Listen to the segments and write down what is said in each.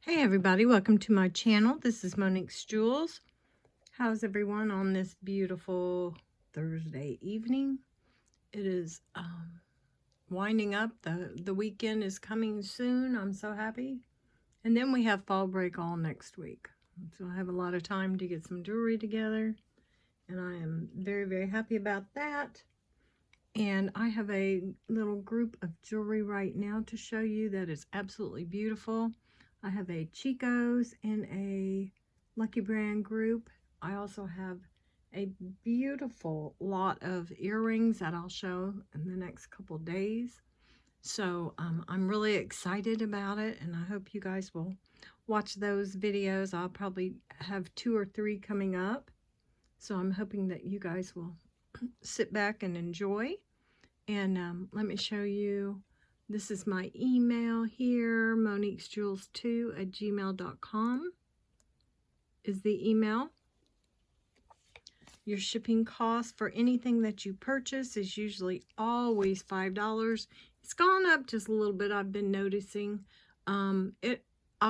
Hey everybody, welcome to my channel. This is Monique's Jewels. How's everyone on this beautiful Thursday evening? It is winding up. The weekend is coming soon. I'm so happy. And then we have fall break all next week. So I have a lot of time to get some jewelry together. And I am very, very happy about that. And I have a little group of jewelry right now to show you that is absolutely beautiful. I have a Chico's and a Lucky Brand group. I also have a beautiful lot of earrings that I'll show in the next couple days. So I'm really excited about it, and I hope you guys will watch those videos. I'll probably have 2 or 3 coming up. So I'm hoping that you guys will sit back and enjoy. And let me show you. This is my email here, moniquesjewels2@gmail.com is the email. Your shipping cost for anything that you purchase is usually always $5. It's gone up just a little bit, I've been noticing. I'll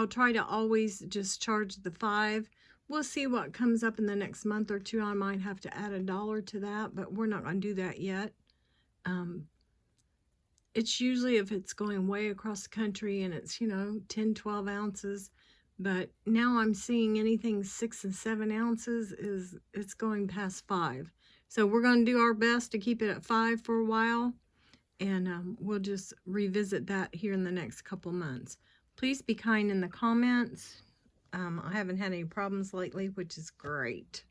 try to always just charge the $5. We'll see what comes up in the next month or 2. I might have to add $1 to that, but we're not going to do that yet. It's usually if it's going way across the country and it's, 10, 12 ounces. But now I'm seeing anything 6 and 7 ounces it's going past 5. So we're going to do our best to keep it at 5 for a while. And we'll just revisit that here in the next couple months. Please be kind in the comments. I haven't had any problems lately, which is great.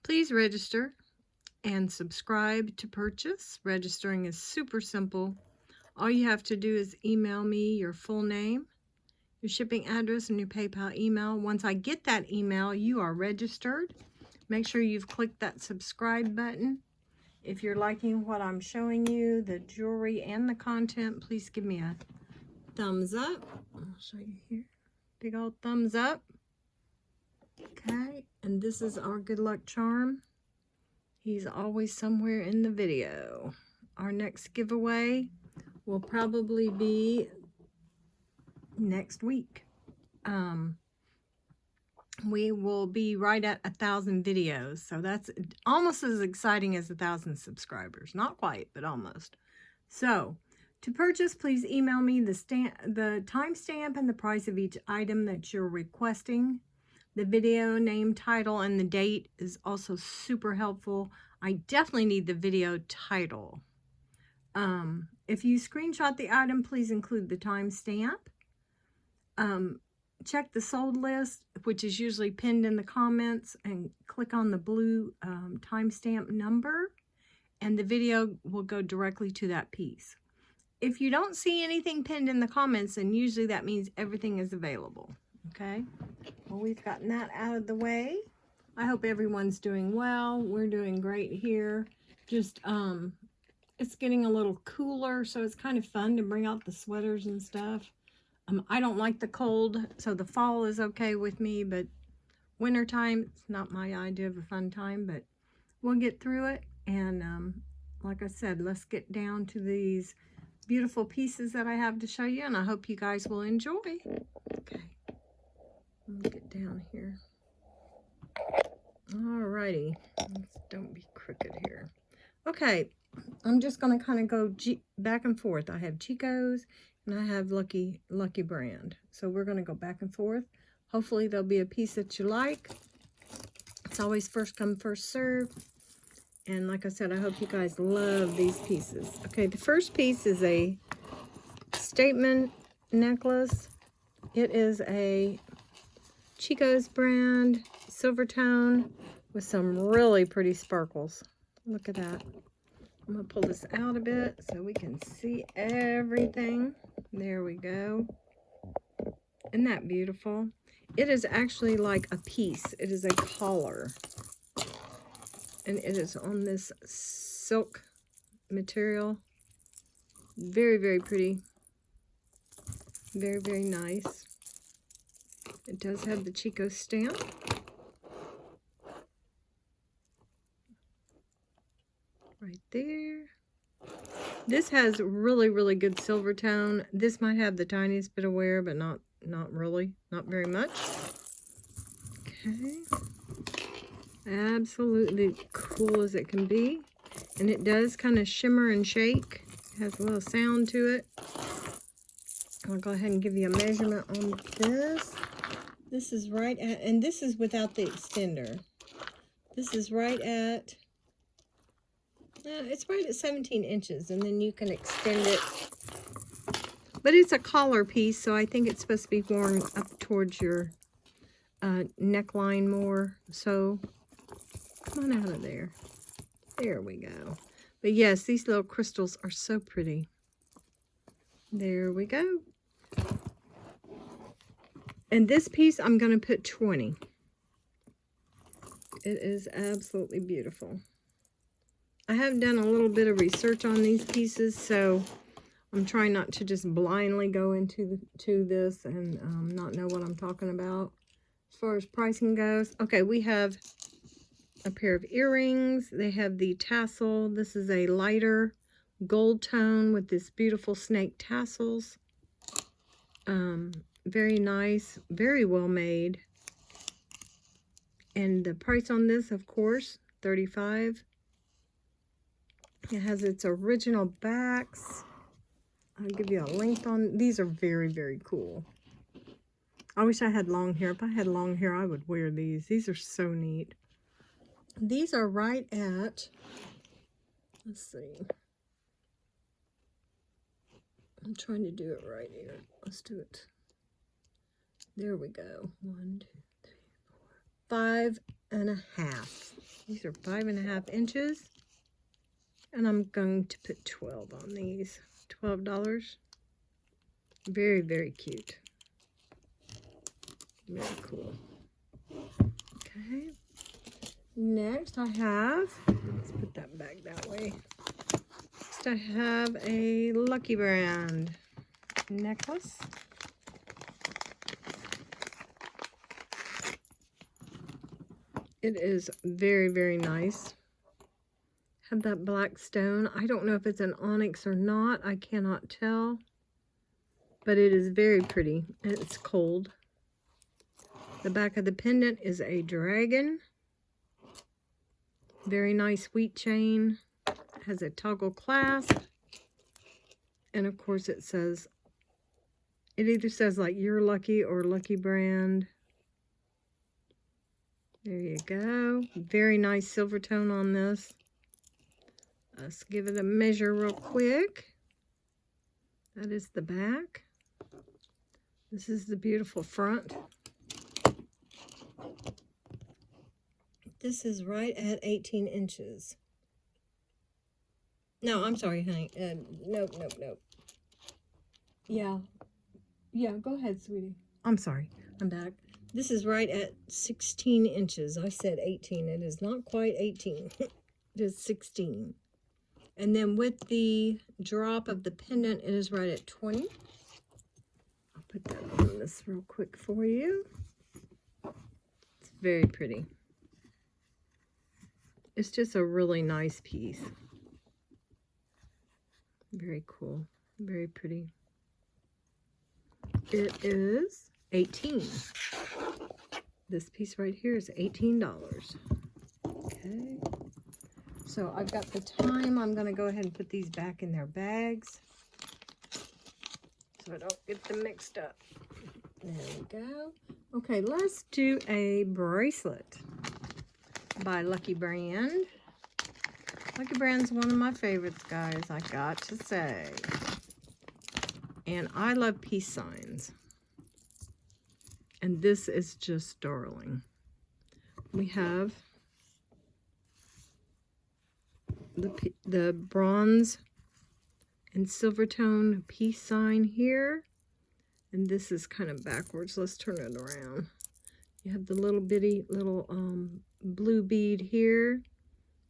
Please register and subscribe to purchase. Registering is super simple. All you have to do is email me your full name, your shipping address, and your PayPal email. Once I get that email, you are registered. Make sure you've clicked that subscribe button. If you're liking what I'm showing you, the jewelry and the content, please give me a thumbs up. I'll show you here. Big old thumbs up. Okay, and this is our good luck charm. He's always somewhere in the video. Our next giveaway will probably be next week. We will be right at 1,000 videos. So that's almost as exciting as 1,000 subscribers. Not quite, but almost. So to purchase, please email me the timestamp and the price of each item that you're requesting. The video name, title, and the date is also super helpful. I definitely need the video title. If you screenshot the item, please include the timestamp. Check the sold list, which is usually pinned in the comments, and click on the blue timestamp number, and the video will go directly to that piece. If you don't see anything pinned in the comments, then usually that means everything is available. Okay, well, we've gotten that out of the way. I hope everyone's doing well. We're doing great here. Just it's getting a little cooler, so it's kind of fun to bring out the sweaters and stuff. I don't like the cold, so the fall is okay with me, but wintertime, it's not my idea of a fun time, but we'll get through it. And like I said, let's get down to these beautiful pieces that I have to show you, and I hope you guys will enjoy. Okay. Let me get down here. Alrighty. Don't be crooked here. Okay. I'm just going to kind of go back and forth. I have Chico's and I have Lucky Brand. So we're going to go back and forth. Hopefully there'll be a piece that you like. It's always first come, first serve. And like I said, I hope you guys love these pieces. Okay, the first piece is a statement necklace. It is a Chico's brand, silver tone, with some really pretty sparkles. Look at that. I'm going to pull this out a bit so we can see everything. There we go. Isn't that beautiful? It is actually like a piece. It is a collar. And it is on this silk material. Very, very pretty. Very, very nice. It does have the Chico stamp. Right there. This has really, really good silver tone. This might have the tiniest bit of wear, but not not really, not very much. Okay. Absolutely cool as it can be. And it does kind of shimmer and shake. It has a little sound to it. I'll go ahead and give you a measurement on this. This is right at, and this is without the extender. This is right at, it's right at 17 inches, and then you can extend it. But it's a collar piece, so I think it's supposed to be worn up towards your neckline more. So come on out of there. There we go. But yes, these little crystals are so pretty. There we go. And this piece, I'm going to put 20. It is absolutely beautiful. I have done a little bit of research on these pieces, so I'm trying not to just blindly go into this and not know what I'm talking about. As far as pricing goes, okay, we have a pair of earrings. They have the tassel. This is a lighter gold tone with this beautiful snake tassels. Very nice, very well made. And the price on this, of course, $35. It has its original backs. I'll give you a link on. These are very, very cool. I wish I had long hair. If I had long hair, I would wear these. These are so neat. These are right at, let's see. I'm trying to do it right here. Let's do it. There we go. 1, 2, 3, 4, 5.5. These are 5.5 inches. And I'm going to put 12 on these. $12. Very, very cute. Very cool. Okay. Next I have, let's put that back that way. Next I have a Lucky Brand necklace. It is very, very nice. Have that black stone. I don't know if it's an onyx or not. I cannot tell. But it is very pretty. And it's cold. The back of the pendant is a dragon. Very nice wheat chain. Has a toggle clasp. And of course it says, it either says like You're Lucky or Lucky Brand. There you go. Very nice silver tone on this. Let's give it a measure real quick. That is the back. This is the beautiful front. This is right at 18 inches. No, I'm sorry, honey. Nope. Yeah, go ahead, sweetie. I'm sorry. I'm back. This is right at 16 inches. I said 18. It is not quite 18. It is 16. And then with the drop of the pendant, it is right at 20. I'll put that on this real quick for you. It's very pretty. It's just a really nice piece. Very cool. Very pretty. It is 18. This piece right here is $18. Okay. So I've got the time. I'm going to go ahead and put these back in their bags so I don't get them mixed up. There we go. Okay, let's do a bracelet by Lucky Brand. Lucky Brand's one of my favorites, guys, I got to say. And I love peace signs. And this is just darling. We have the bronze and silver tone peace sign here. And this is kind of backwards. Let's turn it around. You have the little bitty little blue bead here.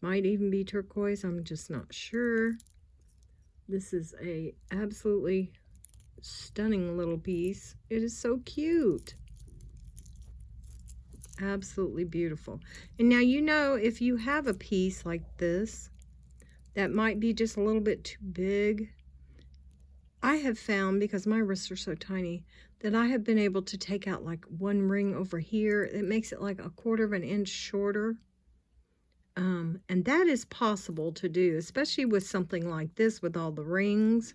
Might even be turquoise. I'm just not sure. This is a absolutely stunning little piece. It is so cute. Absolutely beautiful. And now, you know, if you have a piece like this that might be just a little bit too big, I have found, because my wrists are so tiny, that I have been able to take out like one ring over here. It makes it like a 1/4 of an inch shorter. And that is possible to do, especially with something like this with all the rings.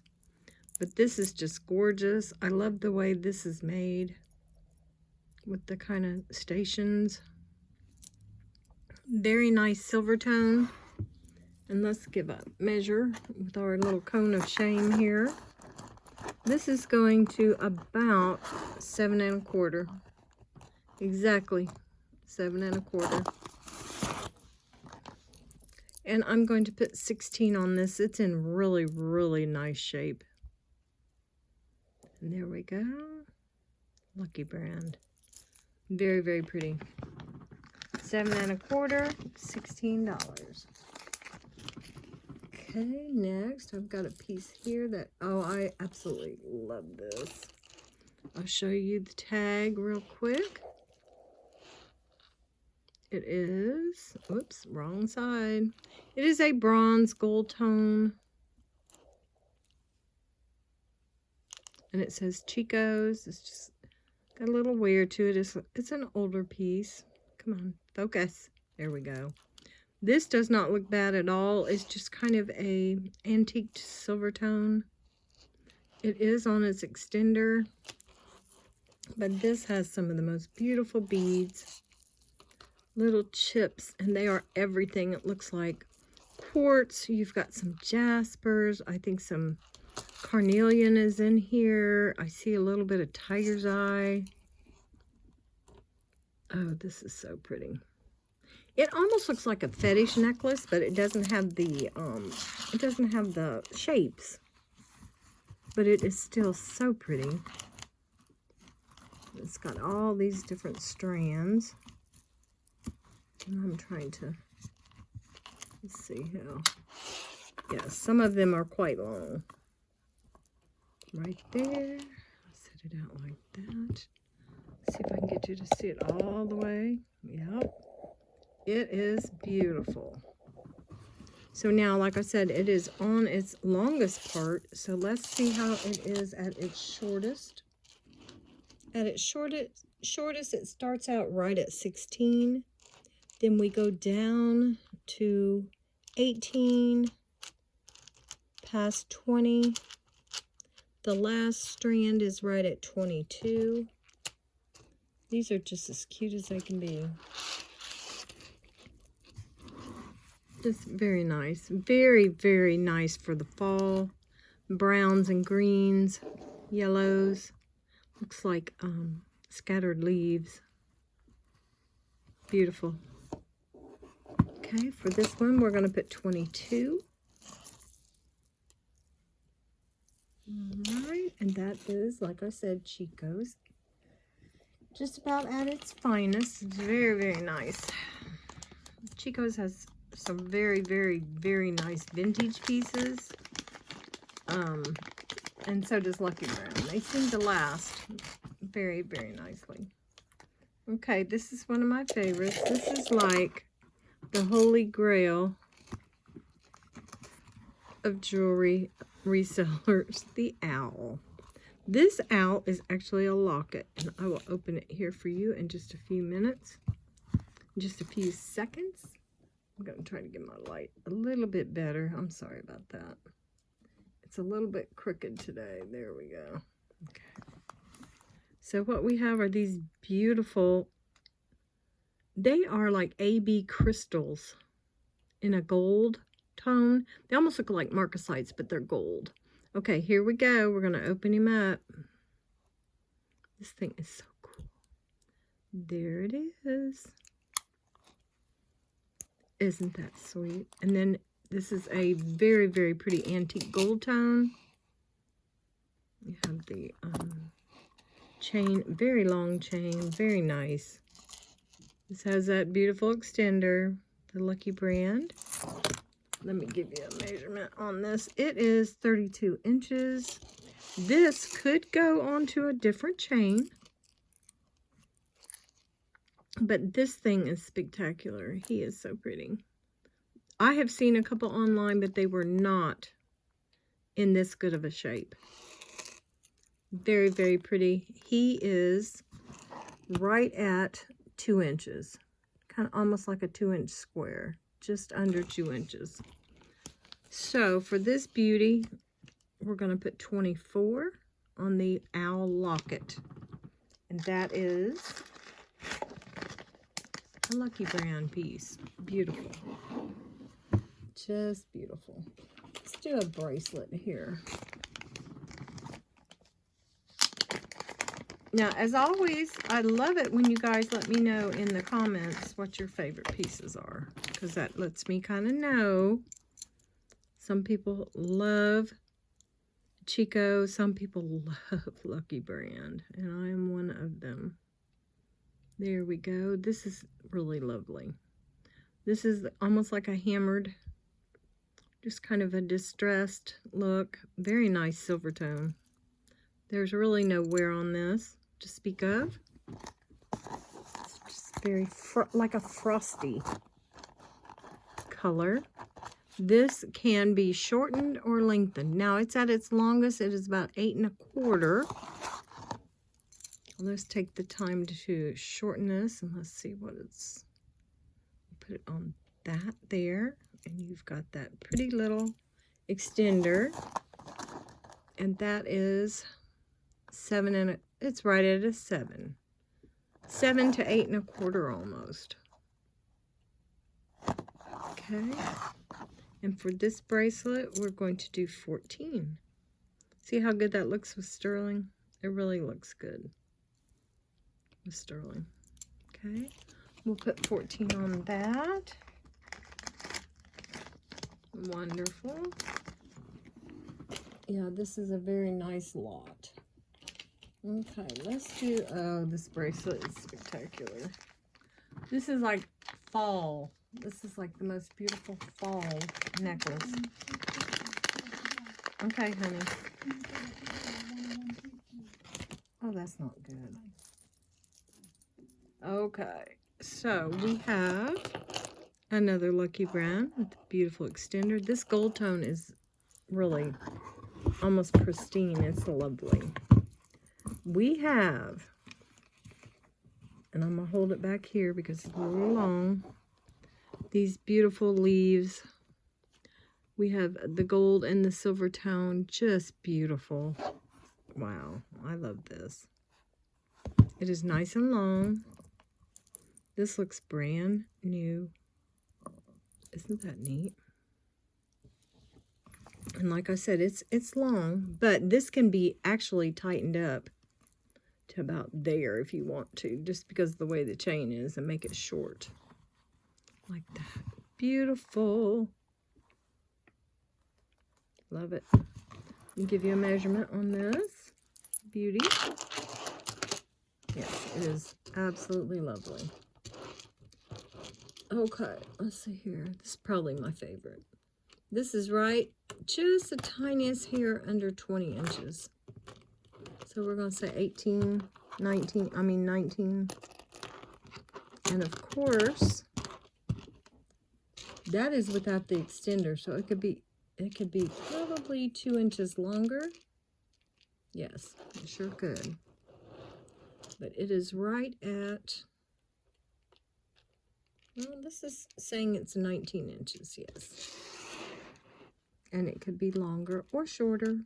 But this is just gorgeous. I love the way this is made with the kind of stations. Very nice silver tone. And let's give a measure with our little cone of shame here. This is going to about 7 1/4. Exactly 7 1/4. And I'm going to put 16 on this. It's in really, really nice shape. And there we go. Lucky brand. Very, very pretty. 7 1/4, $16. Okay, next I've got a piece here that, oh, I absolutely love this. I'll show you the tag real quick. It is, oops, wrong side. It is a bronze gold tone. And it says Chico's. It's just got a little wear to it. It's an older piece. Come on, focus. There we go. This does not look bad at all. It's just kind of a antiqued silver tone. It is on its extender. But this has some of the most beautiful beads. Little chips, and they are everything. It looks like quartz. You've got some jaspers. I think some carnelian is in here. I see a little bit of tiger's eye. Oh, this is so pretty. It almost looks like a fetish necklace, but it doesn't have the shapes. But it is still so pretty. It's got all these different strands. And I'm trying to, let's see how. Yeah, some of them are quite long. Right there. I'll set it out like that. See if I can get you to see it all the way. Yep. It is beautiful. So now, like I said, it is on its longest part. So let's see how it is at its shortest. At its shortest, it starts out right at 16. Then we go down to 18, past 20. The last strand is right at 22. These are just as cute as they can be. Just very nice. Very, very nice for the fall. Browns and greens, yellows. Looks like scattered leaves. Beautiful. Okay, for this one, we're going to put 22. All right, and that is, like I said, Chico's. Just about at its finest. It's very, very nice. Chico's has some very, very, very nice vintage pieces. And so does Lucky Brown. They seem to last very, very nicely. Okay, this is one of my favorites. This is like the holy grail of jewelry resellers, the owl. This owl is actually a locket, and I will open it here for you in just a few minutes, just a few seconds. I'm going to try to get my light a little bit better. I'm sorry about that. It's a little bit crooked today. There we go. Okay. So what we have are these beautiful, they are like AB crystals in a gold tone. They almost look like marcasites, but they're gold. Okay, here we go. We're going to open him up. This thing is so cool. There it is. Isn't that sweet? And then this is a very, very pretty antique gold tone. You have the chain, very long chain, very nice. This has that beautiful extender, the Lucky brand. Let me give you a measurement on this. It is 32 inches. This could go onto a different chain, but this thing is spectacular. He is so pretty. I have seen a couple online, but they were not in this good of a shape. Very, very pretty. He is right at 2 inches. Kind of almost like a 2-inch square. Just under 2 inches. So for this beauty, we're going to put 24 on the owl locket. And that is a Lucky Brand piece. Beautiful. Just beautiful. Let's do a bracelet here. Now, as always, I love it when you guys let me know in the comments what your favorite pieces are, because that lets me kind of know. Some people love Chico, some people love Lucky Brand, and I am one of them. There we go. This is really lovely. This is almost like a hammered, just kind of a distressed look. Very nice silver tone. There's really no wear on this to speak of. It's just very like a frosty color. This can be shortened or lengthened. Now it's at its longest. It is about 8 1/4. Let's take the time to shorten this, and let's see what it's. Put it on that there, and you've got that pretty little extender, and that is 7 and it's right at a 7 to 8 1/4 almost. Okay, and for this bracelet we're going to do 14. See how good that looks with sterling? It really looks good with sterling. Okay, we'll put 14 on that. Wonderful. Yeah, this is a very nice lot. Okay, let's do, oh, this bracelet is spectacular. This is like fall. This is like the most beautiful fall necklace. Okay, honey. Oh, that's not good. Okay, so we have another Lucky Brand with a beautiful extender. This gold tone is really almost pristine. It's lovely. We have, and I'm going to hold it back here because it's a little long, these beautiful leaves. We have the gold and the silver tone, just beautiful. Wow, I love this. It is nice and long. This looks brand new. Isn't that neat? And like I said, it's long, but this can be actually tightened up to about there if you want to, just because of the way the chain is, and make it short. Like that. Beautiful. Love it. I'll give you a measurement on this beauty. Yes, it is absolutely lovely. Okay, let's see here. This is probably my favorite. This is right, just the tiniest hair under 20 inches. So we're going to say 18, 19, 19. And of course, that is without the extender, so it could be probably 2 inches longer. Yes, it sure could. But it is right at, well, this is saying it's 19 inches, yes. And it could be longer or shorter.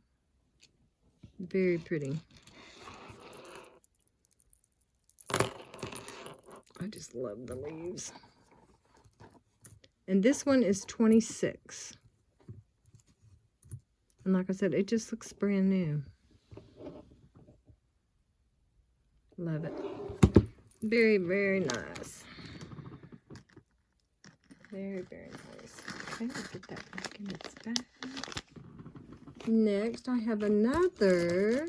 Very pretty. I just love the leaves. And this one is 26. And like I said, it just looks brand new. Love it. Very, very nice. Very, very nice. Okay, we'll get that back in its bag. Next, I have another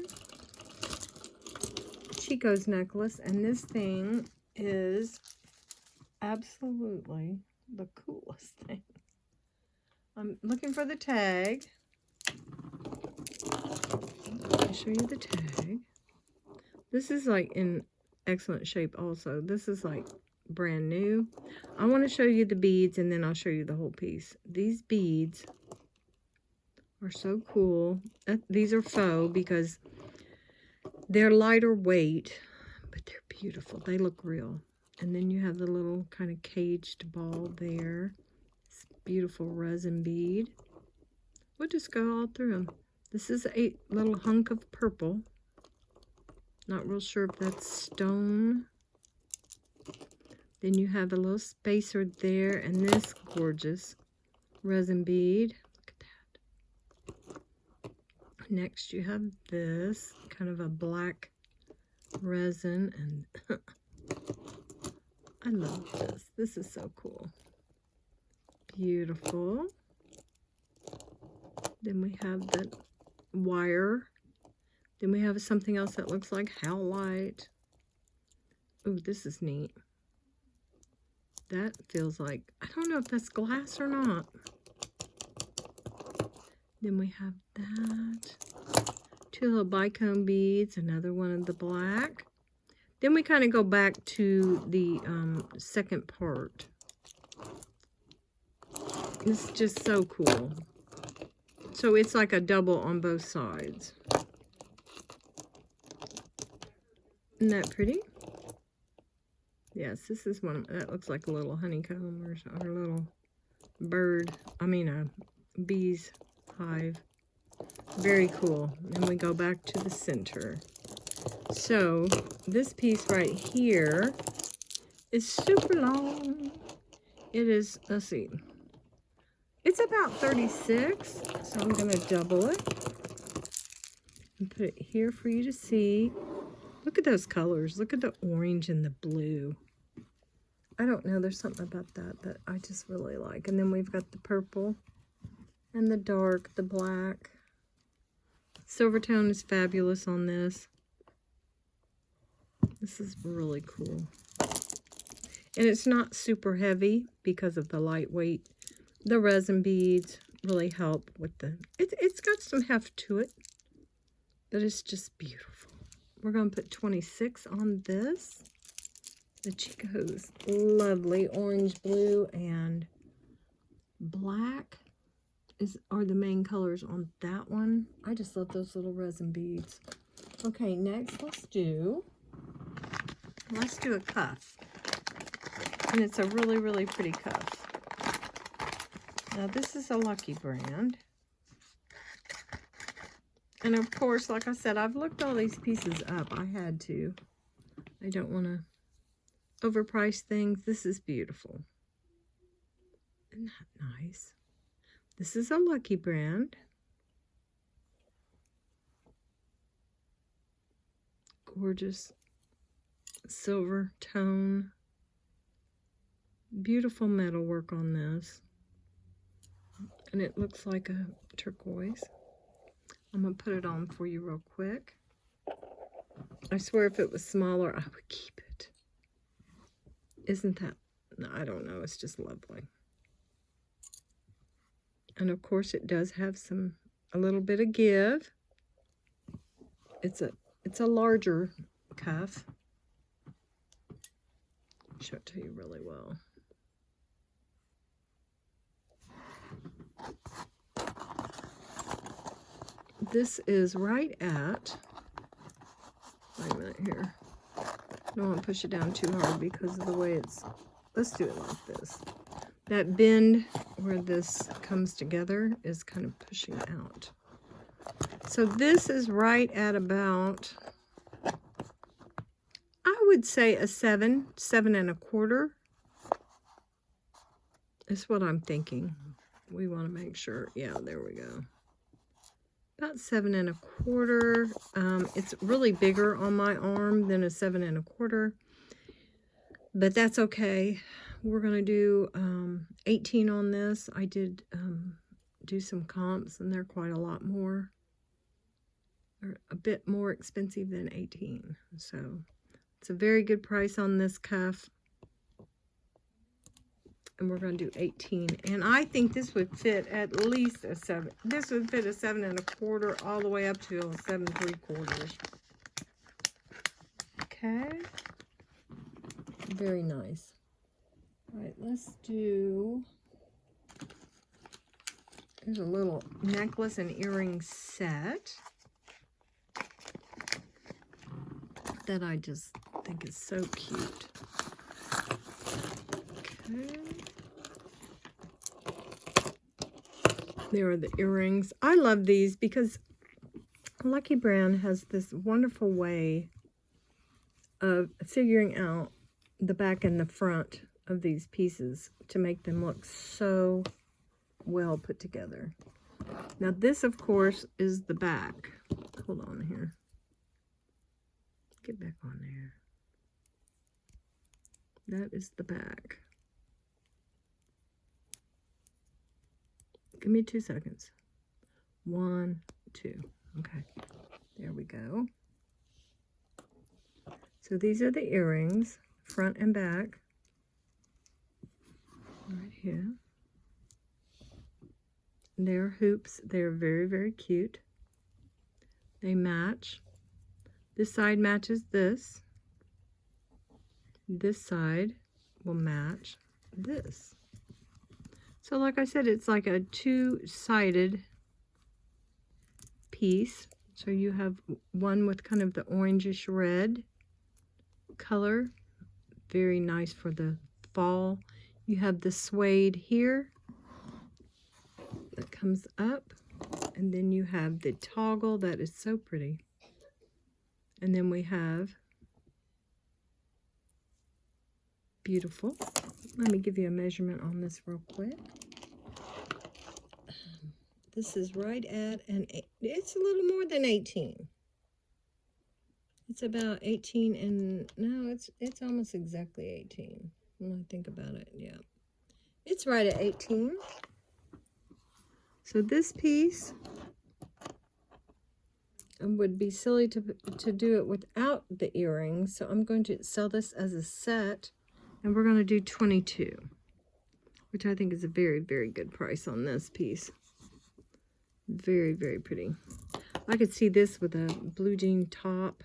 Chico's necklace, and this thing is absolutely the coolest thing. I'm looking for the tag. I'll show you the tag. This is like in excellent shape also. This is like brand new. I want to show you the beads, and then I'll show you the whole piece. These beads are so cool. These are faux because They're lighter weight, but they're beautiful. They look real. And then you have the little kind of caged ball there. It's beautiful resin bead. We'll just go all through them. This is a little hunk of purple. Not real sure if that's stone. Then you have a little spacer there, and this gorgeous resin bead. Look at that. Next you have this, kind of a black resin, and I love this. This is so cool. Beautiful. Then we have the wire. Then we have something else that looks like howlite. Ooh, this is neat. That feels like, I don't know if that's glass or not. Then we have that. Two little bicone beads, another one of the black. Then we kind of go back to the second part. It's just so cool. So it's like a double on both sides. Isn't that pretty? Yes, this is one that looks like a little honeycomb or a little bird. I mean a bee's hive. Very cool. And we go back to the center. So this piece right here is super long. It is, let's see, it's about 36, so I'm going to double it and put it here for you to see. Look at those colors. Look at the orange and the blue. I don't know, there's something about that I just really like. And then we've got the purple and the dark, the black. Silver tone is fabulous on this. This is really cool. And it's not super heavy because of the lightweight. The resin beads really help with the, it's got some heft to it, but it's just beautiful. We're going to put 26 on this. The Chico's lovely orange, blue, and black are the main colors on that one. I just love those little resin beads. Okay, next let's do a cuff. And it's a really, really pretty cuff. Now this is a Lucky brand. And of course, like I said, I've looked all these pieces up. I had to. I don't want to overprice things. This is beautiful. Isn't that nice? This is a Lucky brand. Gorgeous silver tone. Beautiful metal work on this. And it looks like a turquoise. I'm going to put it on for you real quick. I swear if it was smaller, I would keep it. Isn't that, no, I don't know, it's just lovely. And of course it does have a little bit of give. It's a larger cuff. Show it to you really well. This is right at, wait a minute here. I don't want to push it down too hard because of the way it's, let's do it like this. That bend where this comes together is kind of pushing out. So this is right at about, I would say a 7 1/4. Is what I'm thinking. We want to make sure, yeah, there we go. About 7 1/4. It's really bigger on my arm than a 7 1/4, but that's okay. We're going to do 18 on this. I did do some comps, and they're quite a lot more. They're a bit more expensive than 18, so it's a very good price on this cuff. And we're going to do 18. And I think this would fit at least a 7. This would fit a 7 1/4 all the way up to a 7 3/4. Okay. Very nice. All right, let's do, there's a little necklace and earring set. that I just think is so cute. Okay. There are the earrings. I love these because Lucky Brand has this wonderful way of figuring out the back and the front of these pieces to make them look so well put together. Now this, of course, is the back. Hold on here. Get back on there. That is the back. Give me 2 seconds. 1, 2. Okay. There we go. So these are the earrings, front and back. Right here. They're hoops. They're very, very cute. They match. This side matches this. This side will match this. So like I said, it's like a two-sided piece. So you have one with kind of the orangish red color. Very nice for the fall. You have the suede here that comes up. And then you have the toggle that is so pretty. And then we have beautiful. Let me give you a measurement on this real quick. This is right at it's a little more than 18. It's about 18 and no, it's almost exactly 18. When I think about it, yeah. It's right at 18. So this piece, it would be silly to do it without the earrings. So I'm going to sell this as a set. And we're going to do 22, which I think is a very, very good price on this piece. Very, very pretty. I could see this with a blue jean top,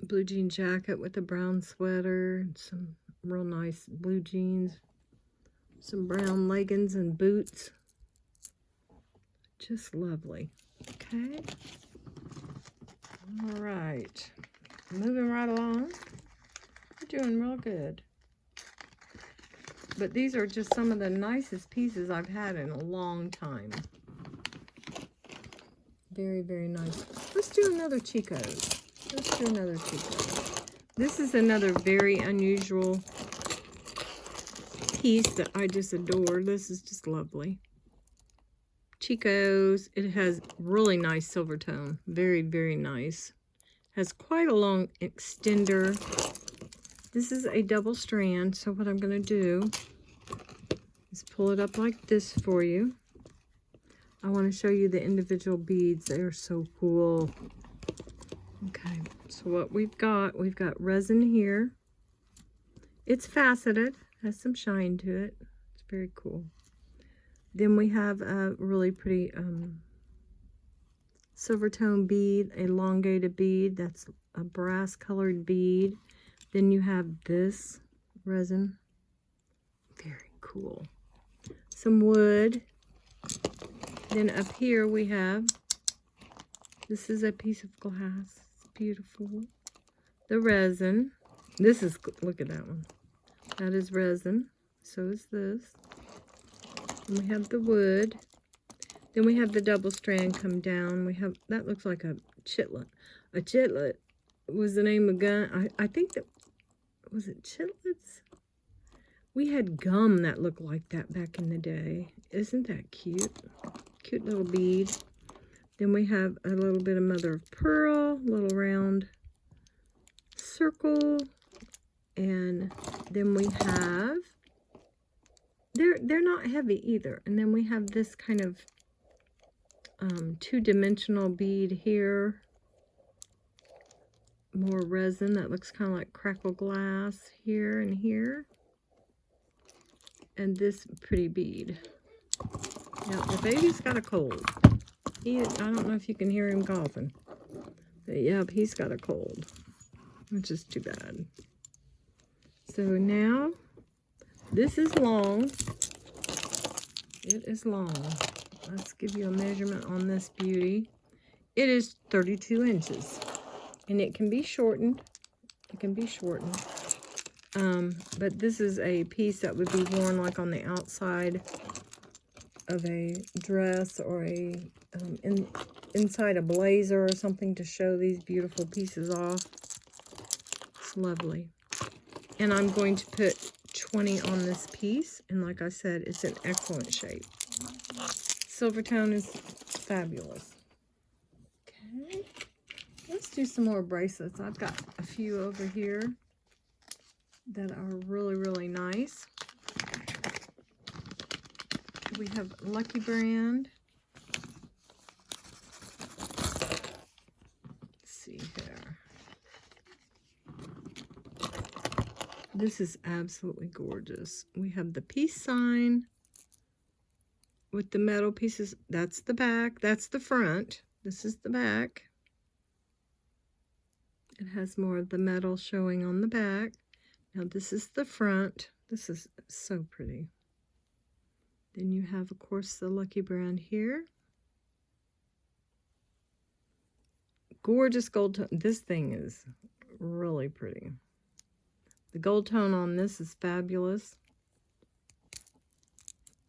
blue jean jacket with a brown sweater, some real nice blue jeans, some brown leggings and boots. Just lovely. Okay. All right. Moving right along. Doing real good. But these are just some of the nicest pieces I've had in a long time. Very, very nice. Let's do another Chico. Let's do another Chico. This is another very unusual piece that I just adore. This is just lovely. Chico's. It has really nice silver tone. Very, very nice. Has quite a long extender. This is a double strand, so what I'm going to do is pull it up like this for you. I want to show you the individual beads. They are so cool. Okay, so what we've got resin here. It's faceted, has some shine to it. It's very cool. Then we have a really pretty silver tone bead, elongated bead. That's a brass colored bead. Then you have this resin. Very cool. Some wood. Then up here we have, this is a piece of glass. It's beautiful. The resin. This is, look at that one. That is resin. So is this. And we have the wood. Then we have the double strand come down. We have, that looks like a chitlet. A chitlet was the name of gun. I think that, was it chitlets? We had gum that looked like that back in the day. Isn't that cute? Cute little bead. Then we have a little bit of mother of pearl, little round circle. And then we have, they're not heavy either. And then we have this kind of two-dimensional bead here. More resin that looks kind of like crackle glass here and here. And this pretty bead. Now, the baby's got a cold. I don't know if you can hear him coughing. But yep, he's got a cold. Which is too bad. So now, this is long. It is long. Let's give you a measurement on this beauty. It is 32 inches. And it can be shortened. It can be shortened. But this is a piece that would be worn like on the outside of a dress or a inside a blazer or something to show these beautiful pieces off. It's lovely. And I'm going to put 20 on this piece. And like I said, it's in excellent shape. Silver tone is fabulous. Okay. Let's do some more bracelets. I've got a few over here that are really, really nice. We have Lucky Brand. Let's see here. This is absolutely gorgeous. We have the peace sign with the metal pieces. That's the back. That's the front. This is the back. It has more of the metal showing on the back. Now this is the front. This is so pretty. Then you have, of course, the Lucky Brand here. Gorgeous gold tone. This thing is really pretty. The gold tone on this is fabulous.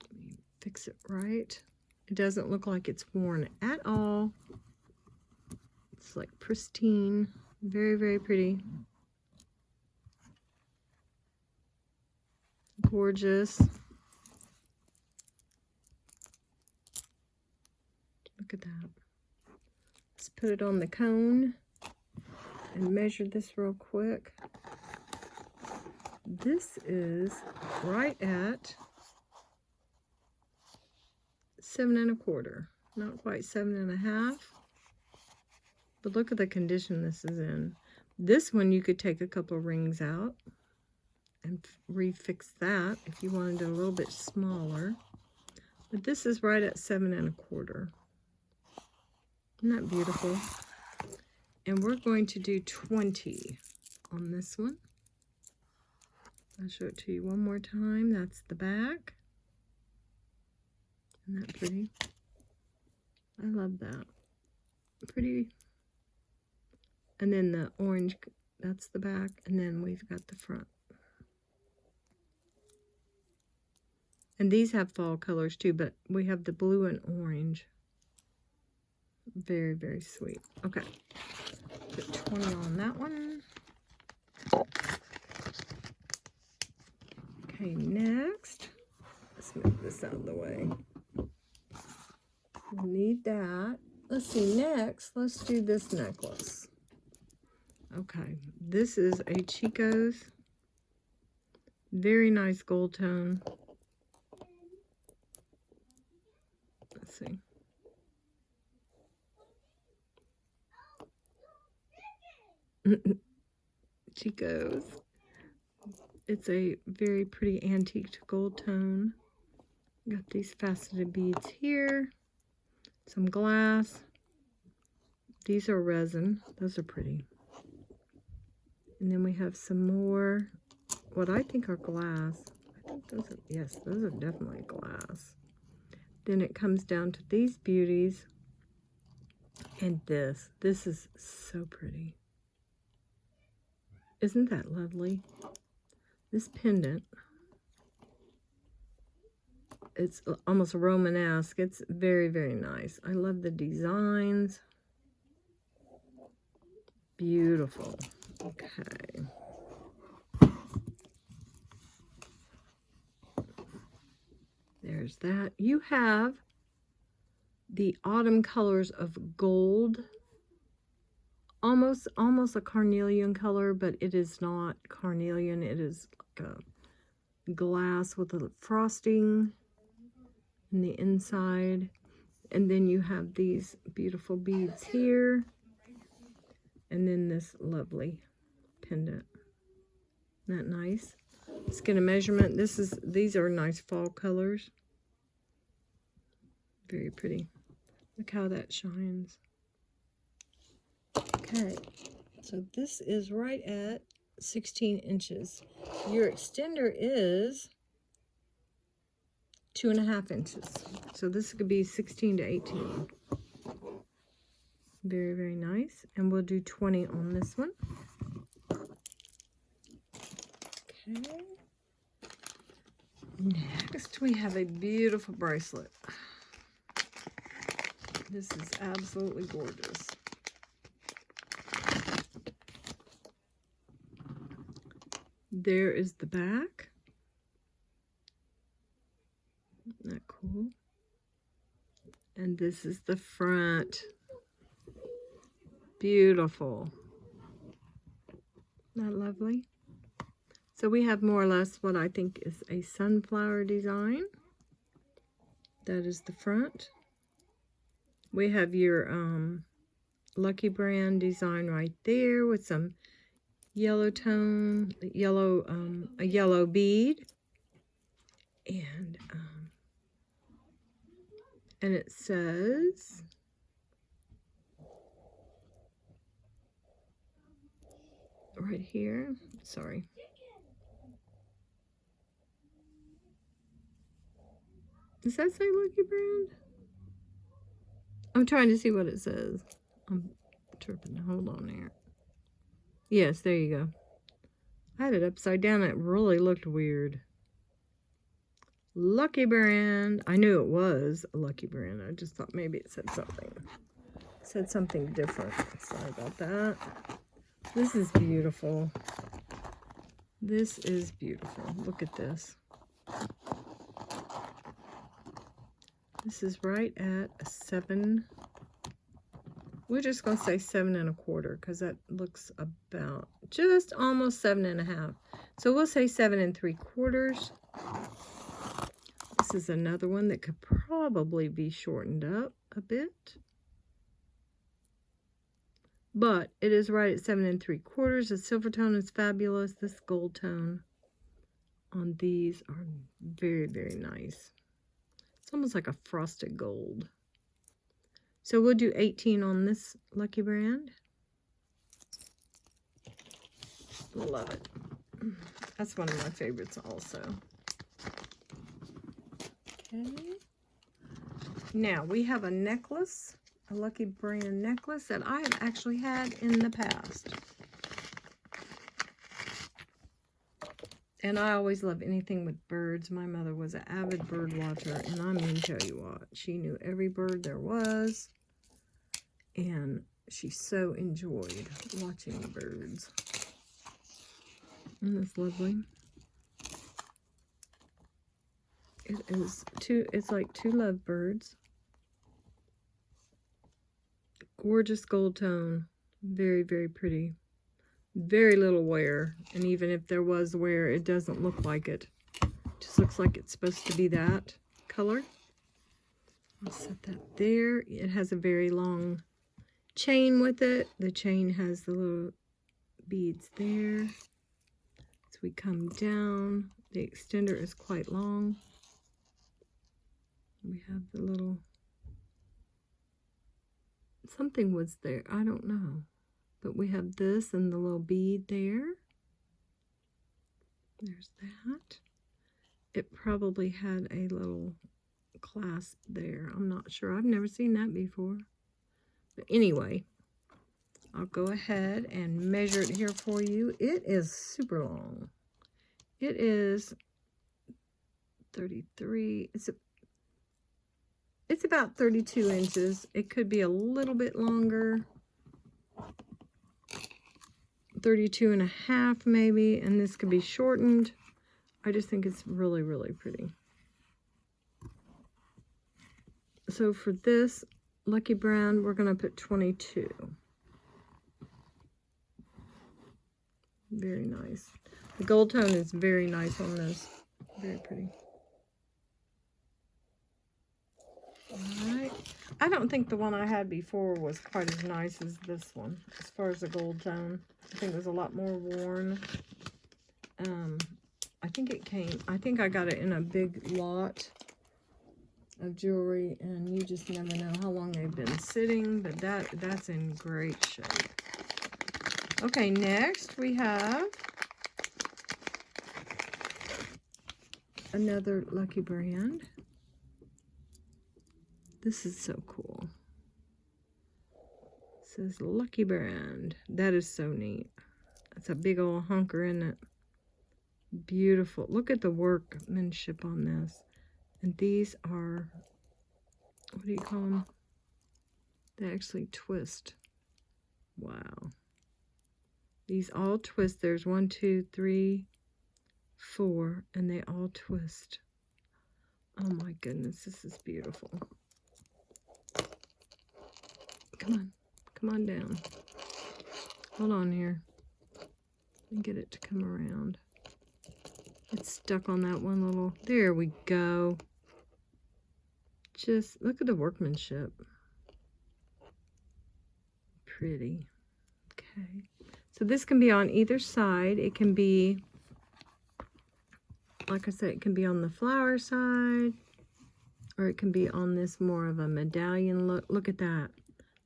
Let me fix it right. It doesn't look like it's worn at all. It's like pristine. Very, very pretty. Gorgeous. Look at that. Let's put it on the cone and measure this real quick. This is right at 7 1/4. Not quite 7 1/2. But look at the condition this is in. This one you could take a couple of rings out and refix that if you wanted it a little bit smaller. But this is right at 7 1/4. Isn't that beautiful? And we're going to do 20 on this one. I'll show it to you one more time. That's the back. Isn't that pretty? I love that. Pretty. And then the orange, that's the back. And then we've got the front. And these have fall colors too, but we have the blue and orange. Very, very sweet. Okay. Put 20 on that one. Okay, next. Let's move this out of the way. We'll need that. Let's see, next, let's do this necklace. Okay, this is a Chico's. Very nice gold tone. Let's see. Chico's. It's a very pretty antique gold tone. Got these faceted beads here. Some glass. These are resin. Those are pretty. And then we have some more, what I think are glass. I think those are, yes, those are definitely glass. Then it comes down to these beauties. And this. This is so pretty. Isn't that lovely? This pendant, it's almost Romanesque. It's very, very nice. I love the designs. Beautiful. Okay. There's that. You have the autumn colors of gold. Almost a carnelian color, but it is not carnelian. It is like a glass with a frosting in the inside. And then you have these beautiful beads here. And then this lovely pendant. Isn't that nice? Let's get a measurement. These are nice fall colors. Very pretty. Look how that shines. Okay, so this is right at 16 inches. Your extender is 2.5 inches. So this could be 16 to 18. Very, very nice. And we'll do 20 on this one. Okay. Next, we have a beautiful bracelet. This is absolutely gorgeous. There is the back. Isn't that cool? And this is the front. Beautiful. Isn't that lovely? So we have more or less what I think is a sunflower design. That is the front. We have your Lucky Brand design right there with some yellow tone, a yellow bead. And it says, right here, sorry. Does that say Lucky Brand? I'm trying to see what it says. I'm tripping. Hold on there. Yes, there you go. I had it upside down. It really looked weird. Lucky Brand. I knew it was a Lucky Brand. I just thought maybe it said something. It said something different. Sorry about that. This is beautiful. This is beautiful. Look at this. This is right at a 7. We're just going to say 7 1/4 because that looks about just almost 7 1/2. So we'll say 7 3/4. This is another one that could probably be shortened up a bit. But it is right at 7 3/4. The silver tone is fabulous. This gold tone on these are very, very nice. It's almost like a frosted gold. So we'll do 18 on this Lucky Brand. Love it. That's one of my favorites also. Okay. Now we have a necklace, a Lucky Brand necklace that I have actually had in the past. And I always love anything with birds. My mother was an avid bird watcher, and I'm going to tell you what, she knew every bird there was, and she so enjoyed watching the birds. Isn't this lovely? It's like 2 lovebirds. Gorgeous gold tone. Very, very pretty. Very little wear, and even if there was wear, it doesn't look like it. Just looks like it's supposed to be that color. I'll set that there. It has a very long chain with it. The chain has the little beads there. As we come down, the extender is quite long. We have the little, something was there, I don't know. But we have this and the little bead there. There's that. It probably had a little clasp there. I'm not sure. I've never seen that before. But anyway, I'll go ahead and measure it here for you. It is super long. It is 33. It's about 32 inches. It could be a little bit longer. 32 1/2 maybe, and this could be shortened. I just think it's really, really pretty. So for this Lucky Brand, we're going to put 22. Very nice. The gold tone is very nice on this. Very pretty. Alright. I don't think the one I had before was quite as nice as this one, as far as the gold tone. I think it was a lot more worn. I think I got it in a big lot of jewelry, and you just never know how long they've been sitting, but that's in great shape. Okay, next we have another Lucky Brand. This is so cool. says Lucky Brand. That is so neat. That's a big old hunker, isn't it? Beautiful. Look at the workmanship on this. And these are, what do you call them? They actually twist. Wow. These all twist. There's 1, 2, 3, 4, and they all twist. Oh my goodness, this is beautiful. Come on down. Hold on here. Let me get it to come around. It's stuck on that one little, there we go. Just look at the workmanship. Pretty. Okay. So this can be on either side. It can be, like I said, it can be on the flower side, or it can be on this more of a medallion look. Look at that.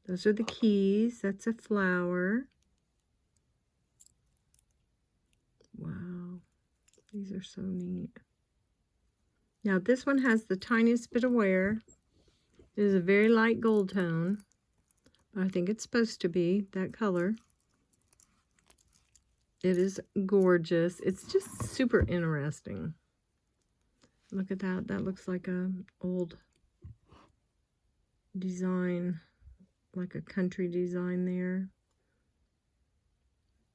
Those are the keys. That's a flower. Wow. These are so neat. Now this one has the tiniest bit of wear. It is a very light gold tone. I think it's supposed to be that color. It is gorgeous. It's just super interesting. Look at that. That looks like a old design, like a country design there.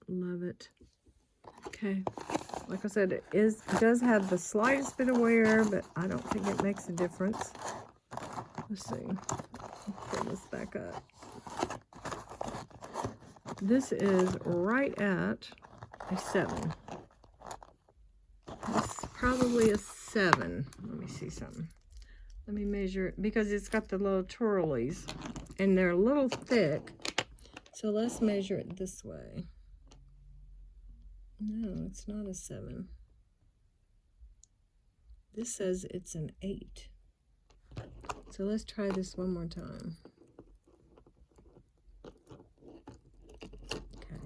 Love it. Okay. Like I said, it does have the slightest bit of wear, but I don't think it makes a difference. Let's see. Pull this back up. This is right at a 7. This is probably a 7. Let me see something. Let me measure it because it's got the little twirlies and they're a little thick. So let's measure it this way. No, it's not a 7. This says it's an 8. So let's try this one more time. Okay.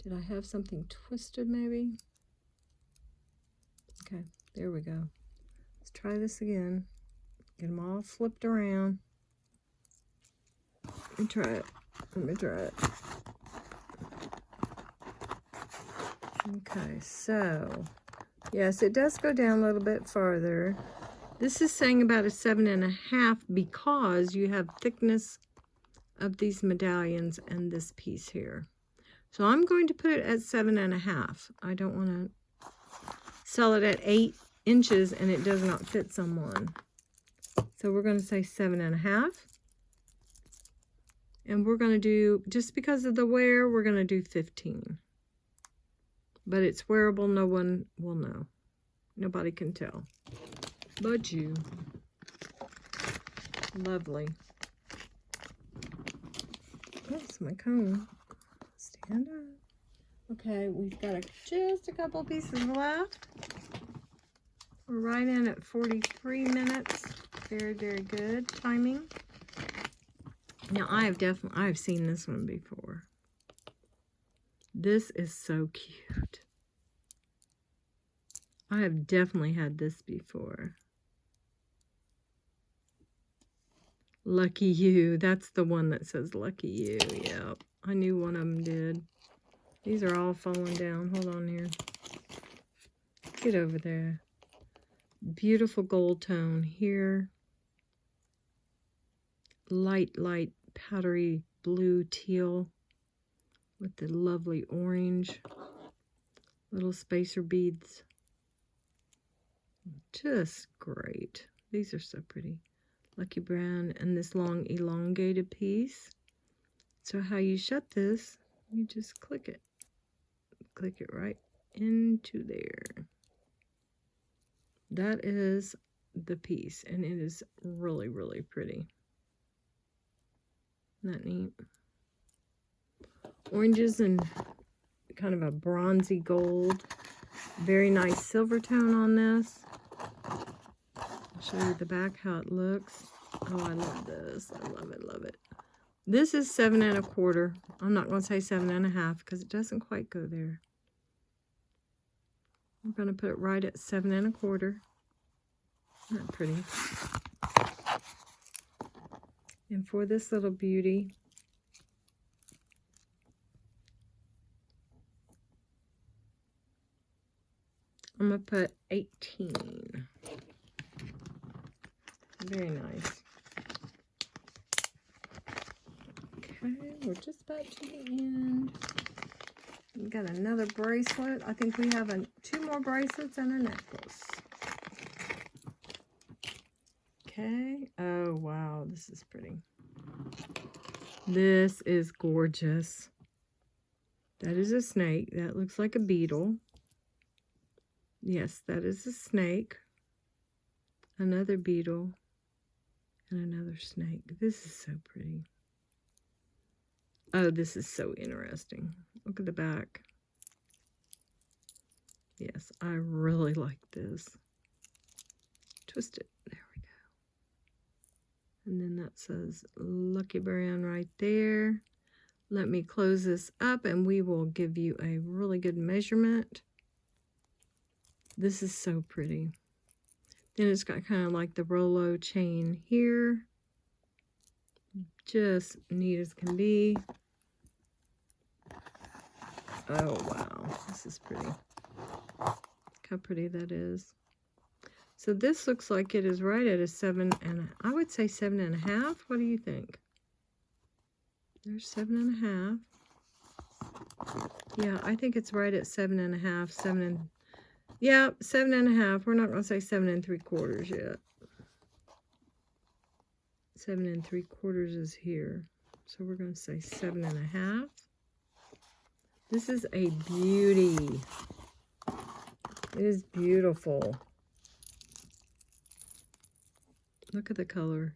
Did I have something twisted maybe? Okay, there we go. Let's try this again. Get them all flipped around. Let me try it. Let me try it. Okay, so yes, it does go down a little bit farther. This is saying about a 7.5 because you have thickness of these medallions and this piece here. So I'm going to put it at 7.5. I don't want to sell it at 8 inches and it does not fit someone. So we're going to say 7.5. And we're going to do, just because of the wear, we're going to do 15. But it's wearable, no one will know. Nobody can tell. But you. Lovely. That's my cone. Stand up. Okay, we've got just a couple pieces left. We're right in at 43 minutes. Very, very good timing. Now I've seen this one before. This is so cute. I have definitely had this before. Lucky you. That's the one that says lucky you. Yep. I knew one of them did. These are all falling down. Hold on here. Get over there. Beautiful gold tone here. Light powdery blue teal with the lovely orange. Little spacer beads. Just great. These are so pretty. Lucky Brand and this long elongated piece. So how you shut this, you just click it. Click it right into there. That is the piece, and it is really, really pretty. Isn't that neat? Oranges and kind of a bronzy gold. Very nice silver tone on this. I'll show you the back how it looks. Oh, I love this. I love it, love it. This is 7.25. I'm not going to say 7.5 because it doesn't quite go there. I'm going to put it right at 7.25. Isn't that pretty? And for this little beauty, I'm going to put 18. Very nice. Okay, we're just about to the end. We've got another bracelet. I think we have 2 more bracelets and a necklace. Okay. Oh, wow. This is pretty. This is gorgeous. That is a snake. That looks like a beetle. Yes, that is a snake. Another beetle. And another snake. This is so pretty. Oh, this is so interesting. Look at the back. Yes, I really like this. Twist it. There we go. And then that says Lucky Brand right there. Let me close this up and we will give you a really good measurement. This is so pretty. Then it's got kind of like the Rolo chain here. Just neat as can be. Oh, wow. This is pretty. Look how pretty that is. So this looks like it is right at a 7 and I would say 7.5. What do you think? There's 7.5. Yeah, I think it's right at 7.5. Yeah, 7.5. We're not going to say 7 3/4 yet. 7 3/4 is here. So we're going to say 7.5. This is a beauty. It is beautiful. Look at the color.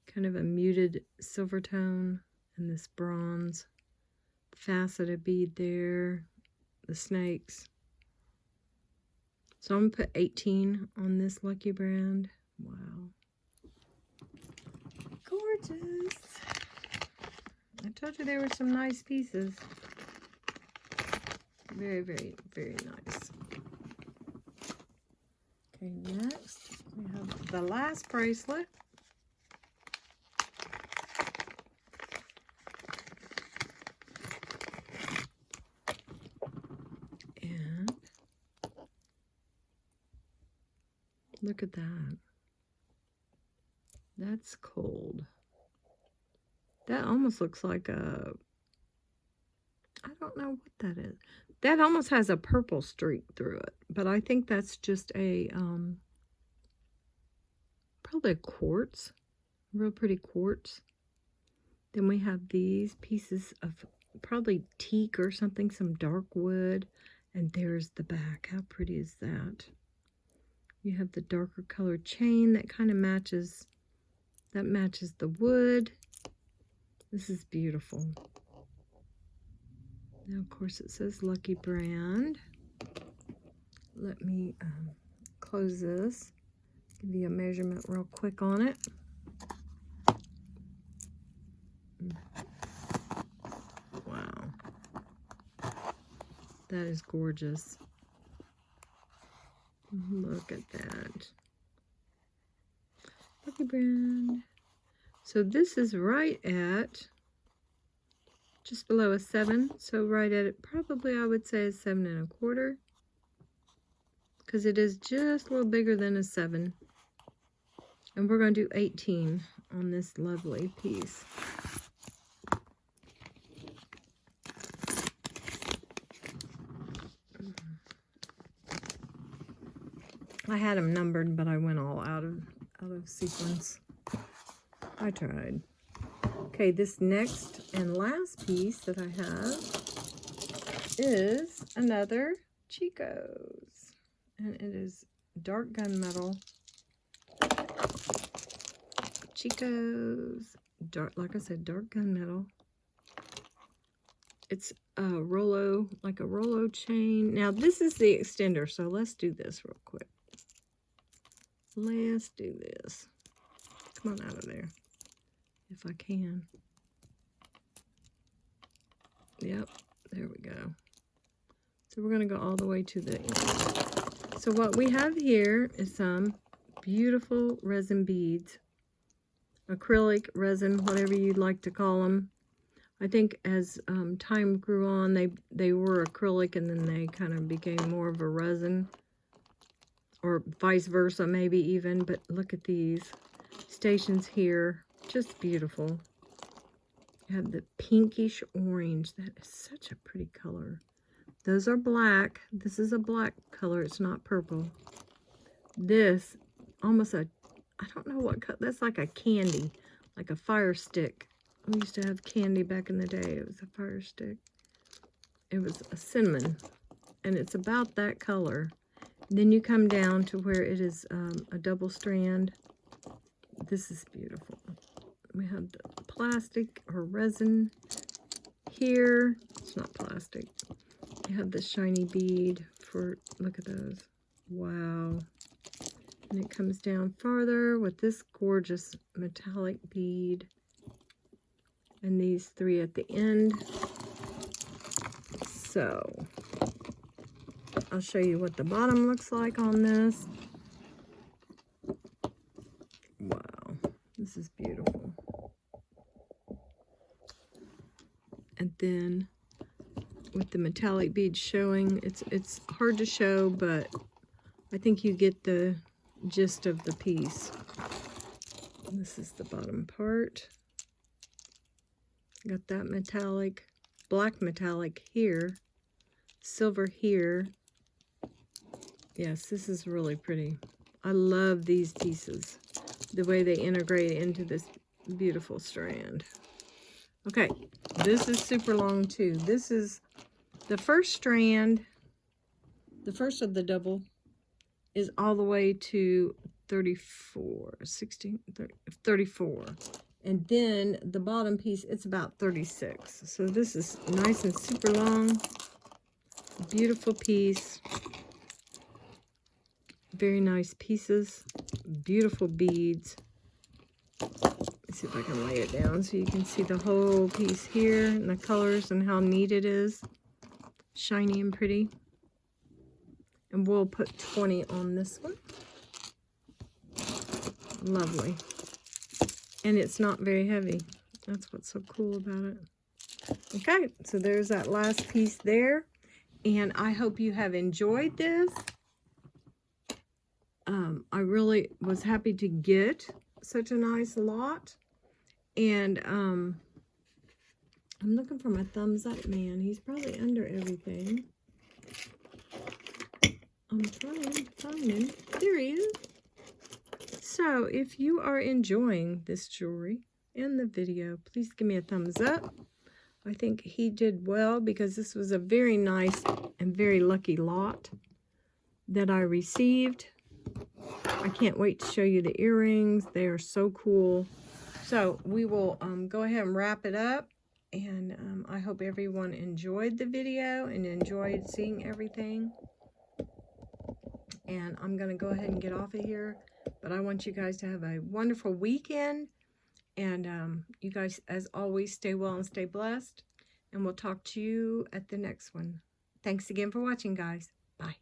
Kind of a muted silver tone and this bronze faceted bead there. The snakes. So I'm going to put 18 on this Lucky Brand. Wow. Gorgeous. I told you there were some nice pieces. Very, very, very nice. Okay, next we have the last bracelet. And look at that. That's cold. That almost looks like a, I don't know what that is. That almost has a purple streak through it, but I think that's just a, probably a quartz, real pretty quartz. Then we have these pieces of probably teak or something, some dark wood, and there's the back. How pretty is that? You have the darker colored chain that kind of matches, that matches the wood. This is beautiful. Now, of course, it says Lucky Brand. Let me close this. Give you a measurement real quick on it. Wow. That is gorgeous. Look at that. Lucky Brand. So this is right at just below a 7. So right at it, probably I would say a 7 1/4. Because it is just a little bigger than a 7. And we're going to do 18 on this lovely piece. I had them numbered, but I went all out of sequence. I tried. Okay, this next and last piece that I have is another Chico's. And it is dark gunmetal. Chico's, dark, like I said, dark gunmetal. It's a Rolo, like a Rolo chain. Now, this is the extender, so let's do this real quick. Let's do this. Come on out of there, if I can. Yep, there we go. So we're going to go all the way to the end. So what we have here is some beautiful resin beads. Acrylic resin, whatever you'd like to call them. I think as time grew on, they were acrylic and then they kind of became more of a resin, or vice versa maybe even. But look at these stations here, just beautiful. You have the pinkish orange. That is such a pretty color. Those are black. This is a black color. It's not purple. This, almost a, I don't know what, that's like a candy, like a fire stick. We used to have candy back in the day. It was a fire stick. It was a cinnamon, and it's about that color. Then you come down to where it is a double strand. This is beautiful. We have the plastic or resin here. It's not plastic. You have the shiny bead for, look at those. Wow. And it comes down farther with this gorgeous metallic bead. And these three at the end. So, I'll show you what the bottom looks like on this. Wow, this is beautiful. And then with the metallic beads showing, it's hard to show, but I think you get the gist of the piece. This is the bottom part. Got that metallic, black metallic here, silver here. Yes, this is really pretty. I love these pieces, the way they integrate into this beautiful strand. Okay, this is super long too. This is the first strand, the first of the double is all the way to 34, 16, 30, 34. And then the bottom piece, it's about 36. So this is nice and super long. Beautiful piece. Very nice pieces. Beautiful beads. Let's see if I can lay it down so you can see the whole piece here and the colors and how neat it is. Shiny and pretty. And we'll put 20 on this one. Lovely. And it's not very heavy. That's what's so cool about it. Okay, so there's that last piece there. And I hope you have enjoyed this. I really was happy to get such a nice lot. And I'm looking for my thumbs up man. He's probably under everything. I'm trying to find him. There he is. So if you are enjoying this jewelry and the video, please give me a thumbs up. I think he did well because this was a very nice and very lucky lot that I received. I can't wait to show you the earrings. They are so cool. So we will go ahead and wrap it up. And I hope everyone enjoyed the video and enjoyed seeing everything. And I'm going to go ahead and get off of here. But I want you guys to have a wonderful weekend. And you guys, as always, stay well and stay blessed. And we'll talk to you at the next one. Thanks again for watching, guys. Bye.